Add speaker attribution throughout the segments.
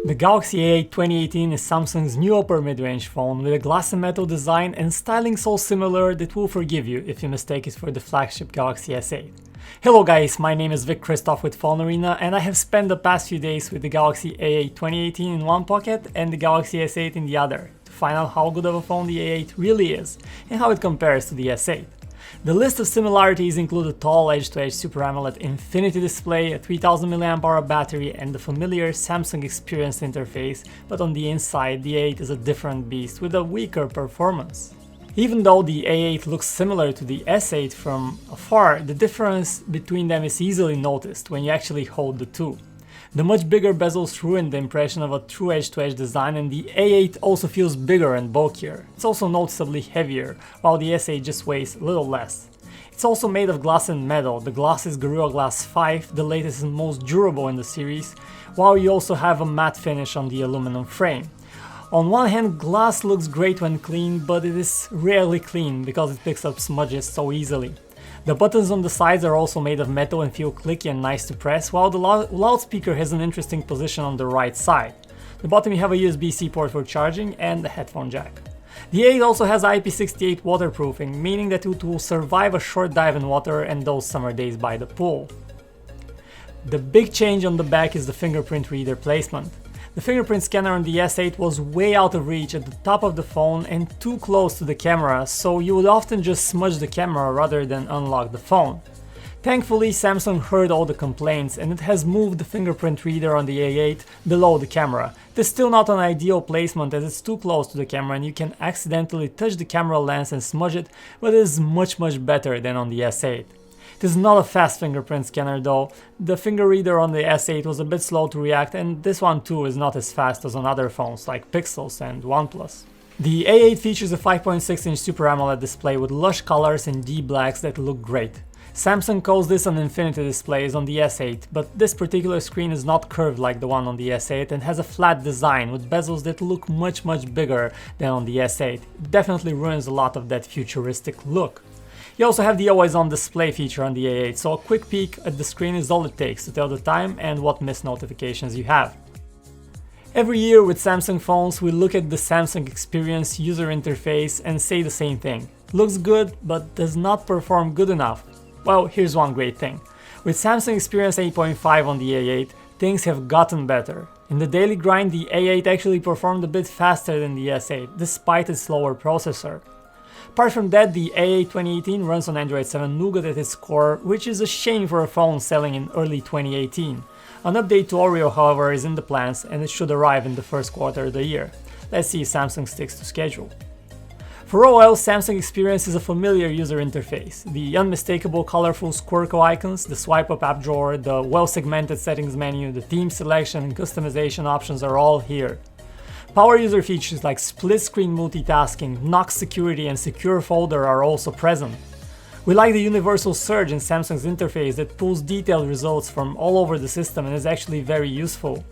Speaker 1: The Galaxy A8 2018 is Samsung's new upper mid-range phone with a glass and metal design and styling so similar that we'll forgive you if you mistake it for the flagship Galaxy S8. Hello guys, my name is Vic Christoph with PhoneArena, and I have spent the past few days with the Galaxy A8 2018 in one pocket and the Galaxy S8 in the other to find out how good of a phone the A8 really is and how it compares to the S8. The list of similarities include a tall edge-to-edge Super AMOLED Infinity display, a 3000 mAh battery, and the familiar Samsung Experience interface, but on the inside the A8 is a different beast with a weaker performance. Even though the A8 looks similar to the S8 from afar, the difference between them is easily noticed when you actually hold the two. The much bigger bezels ruin the impression of a true edge-to-edge design, and the A8 also feels bigger and bulkier. It's also noticeably heavier, while the S8 just weighs a little less. It's also made of glass and metal. The glass is Gorilla Glass 5, the latest and most durable in the series, while you also have a matte finish on the aluminum frame. On one hand, glass looks great when clean, but it is rarely clean because it picks up smudges so easily. The buttons on the sides are also made of metal and feel clicky and nice to press, while the loudspeaker has an interesting position on the right side. At the bottom you have a USB-C port for charging and a headphone jack. The A8 also has IP68 waterproofing, meaning that it will survive a short dive in water and those summer days by the pool. The big change on the back is the fingerprint reader placement. The fingerprint scanner on the S8 was way out of reach at the top of the phone and too close to the camera, so you would often just smudge the camera rather than unlock the phone. Thankfully, Samsung heard all the complaints and it has moved the fingerprint reader on the A8 below the camera. It is still not an ideal placement as it's too close to the camera and you can accidentally touch the camera lens and smudge it, but it is much better than on the S8. It is not a fast fingerprint scanner though. The finger reader on the S8 was a bit slow to react, and this one too is not as fast as on other phones like Pixels and OnePlus. The A8 features a 5.6-inch Super AMOLED display with lush colors and deep blacks that look great. Samsung calls this an Infinity display on the S8, but this particular screen is not curved like the one on the S8 and has a flat design with bezels that look much bigger than on the S8. It definitely ruins a lot of that futuristic look. You also have the always-on display feature on the A8, so a quick peek at the screen is all it takes to tell the time and what missed notifications you have. Every year with Samsung phones, we look at the Samsung Experience user interface and say the same thing. Looks good, but does not perform good enough. Well, here's one great thing. With Samsung Experience 8.5 on the A8, things have gotten better. In the daily grind, the A8 actually performed a bit faster than the S8, despite its slower processor. Apart from that, the A8 2018 runs on Android 7 Nougat at its core, which is a shame for a phone selling in early 2018. An update to Oreo, however, is in the plans and it should arrive in the first quarter of the year. Let's see if Samsung sticks to schedule. For all else, Samsung Experience is a familiar user interface. The unmistakable colorful squircle icons, the swipe-up app drawer, the well-segmented settings menu, the theme selection and customization options are all here. Power user features like split-screen multitasking, Knox security and secure folder are also present. We like the universal search in Samsung's interface that pulls detailed results from all over the system and is actually very useful.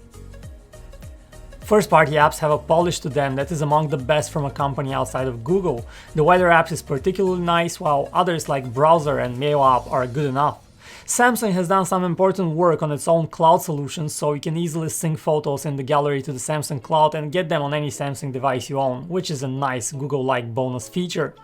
Speaker 1: First-party apps have a polish to them that is among the best from a company outside of Google. The weather apps is particularly nice, while others like Browser and Mail app are good enough. Samsung has done some important work on its own cloud solutions, so you can easily sync photos in the gallery to the Samsung Cloud and get them on any Samsung device you own, which is a nice Google-like bonus feature.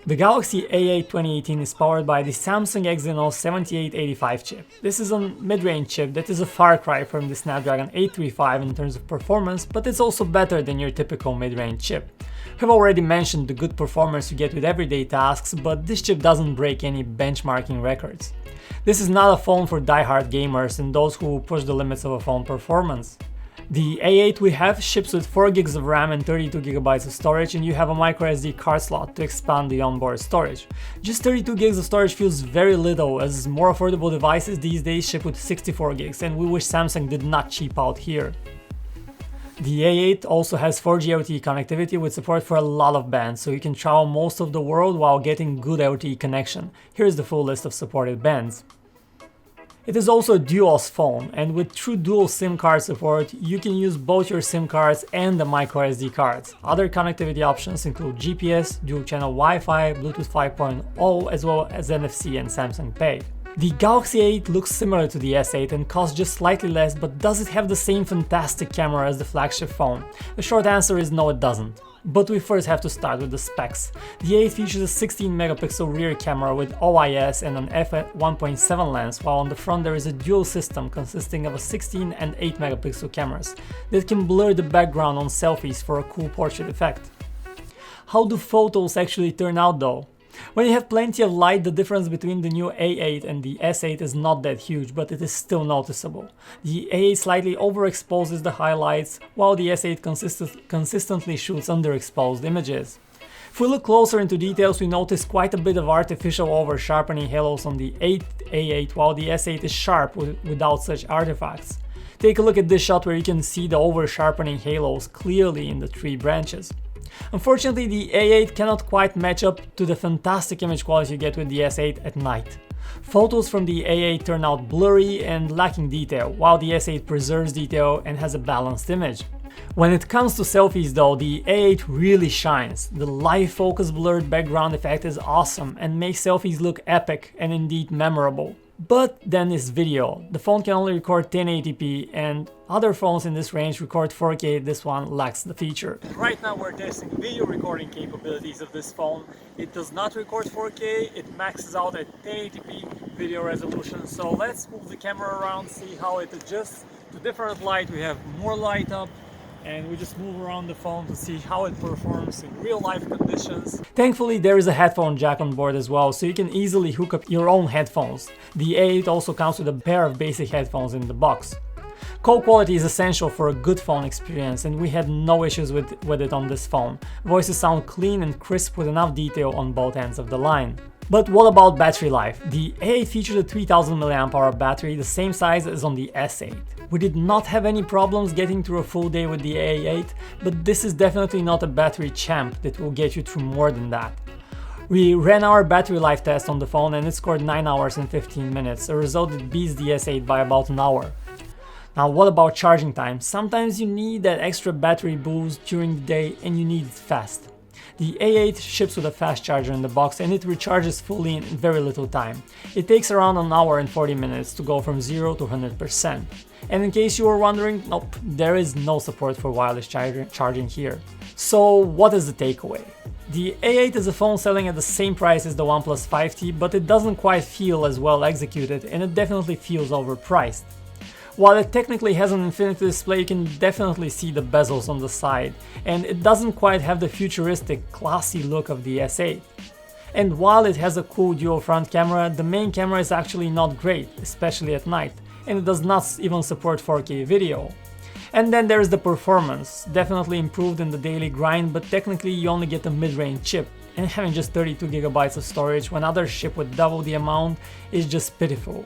Speaker 1: The Galaxy A8 2018 is powered by the Samsung Exynos 7885 chip. This is a mid-range chip that is a far cry from the Snapdragon 835 in terms of performance, but it's also better than your typical mid-range chip. I've already mentioned the good performance you get with everyday tasks, but this chip doesn't break any benchmarking records. This is not a phone for die-hard gamers and those who push the limits of a phone performance. The A8 we have ships with 4 GB of RAM and 32 GB of storage, and you have a microSD card slot to expand the onboard storage. Just 32 GB of storage feels very little, as more affordable devices these days ship with 64 GB, and we wish Samsung did not cheap out here. The A8 also has 4G LTE connectivity with support for a lot of bands, so you can travel most of the world while getting good LTE connection. Here's the full list of supported bands. It is also a dual-OS phone, and with true dual SIM card support, you can use both your SIM cards and the microSD cards. Other connectivity options include GPS, dual-channel Wi-Fi, Bluetooth 5.0, as well as NFC and Samsung Pay. The Galaxy 8 looks similar to the S8 and costs just slightly less, but does it have the same fantastic camera as the flagship phone? The short answer is no, it doesn't. But we first have to start with the specs. The 8 features a 16 megapixel rear camera with OIS and an f1.7 lens, while on the front there is a dual system consisting of a 16 and 8 megapixel cameras that can blur the background on selfies for a cool portrait effect. How do photos actually turn out though? When you have plenty of light, the difference between the new A8 and the S8 is not that huge, but it is still noticeable. The A8 slightly overexposes the highlights, while the S8 consistently shoots underexposed images. If we look closer into details, we notice quite a bit of artificial over-sharpening halos on the A8, while the S8 is sharp without such artifacts. Take a look at this shot where you can see the over-sharpening halos clearly in the tree branches. Unfortunately, the A8 cannot quite match up to the fantastic image quality you get with the S8 at night. Photos from the A8 turn out blurry and lacking detail, while the S8 preserves detail and has a balanced image. When it comes to selfies though, the A8 really shines. The live focus blurred background effect is awesome and makes selfies look epic and indeed memorable. But then is video. The phone can only record 1080p and other phones in this range record 4K, this one lacks the feature. Right now we're testing video recording capabilities of this phone. It does not record 4K, it maxes out at 1080p video resolution. So let's move the camera around, see how it adjusts to different light. We have more light up and we just move around the phone to see how it performs in real life conditions. Thankfully there is a headphone jack on board as well, so you can easily hook up your own headphones. The A8 also comes with a pair of basic headphones in the box. Call quality is essential for a good phone experience and we had no issues with it on this phone. Voices sound clean and crisp with enough detail on both ends of the line. But what about battery life? The A8 features a 3000 mAh battery, the same size as on the S8. We did not have any problems getting through a full day with the A8, but this is definitely not a battery champ that will get you through more than that. We ran our battery life test on the phone and it scored 9 hours and 15 minutes, a result that beats the S8 by about an hour. Now what about charging time? Sometimes you need that extra battery boost during the day and you need it fast. The A8 ships with a fast charger in the box and it recharges fully in very little time. It takes around an hour and 40 minutes to go from 0 to 100%. And in case you were wondering, nope, there is no support for wireless charging here. So what is the takeaway? The A8 is a phone selling at the same price as the OnePlus 5T, but it doesn't quite feel as well executed and it definitely feels overpriced. While it technically has an infinity display, you can definitely see the bezels on the side, and it doesn't quite have the futuristic, classy look of the S8. And while it has a cool dual front camera, the main camera is actually not great, especially at night, and it does not even support 4K video. And then there is the performance, definitely improved in the daily grind, but technically you only get a mid-range chip, and having just 32GB of storage when others ship with double the amount is just pitiful.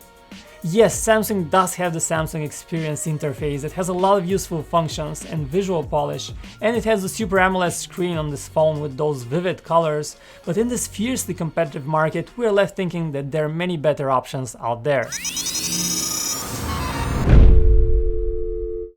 Speaker 1: Yes, Samsung does have the Samsung Experience interface that has a lot of useful functions and visual polish, and it has the Super AMOLED screen on this phone with those vivid colors, but in this fiercely competitive market, we're left thinking that there are many better options out there.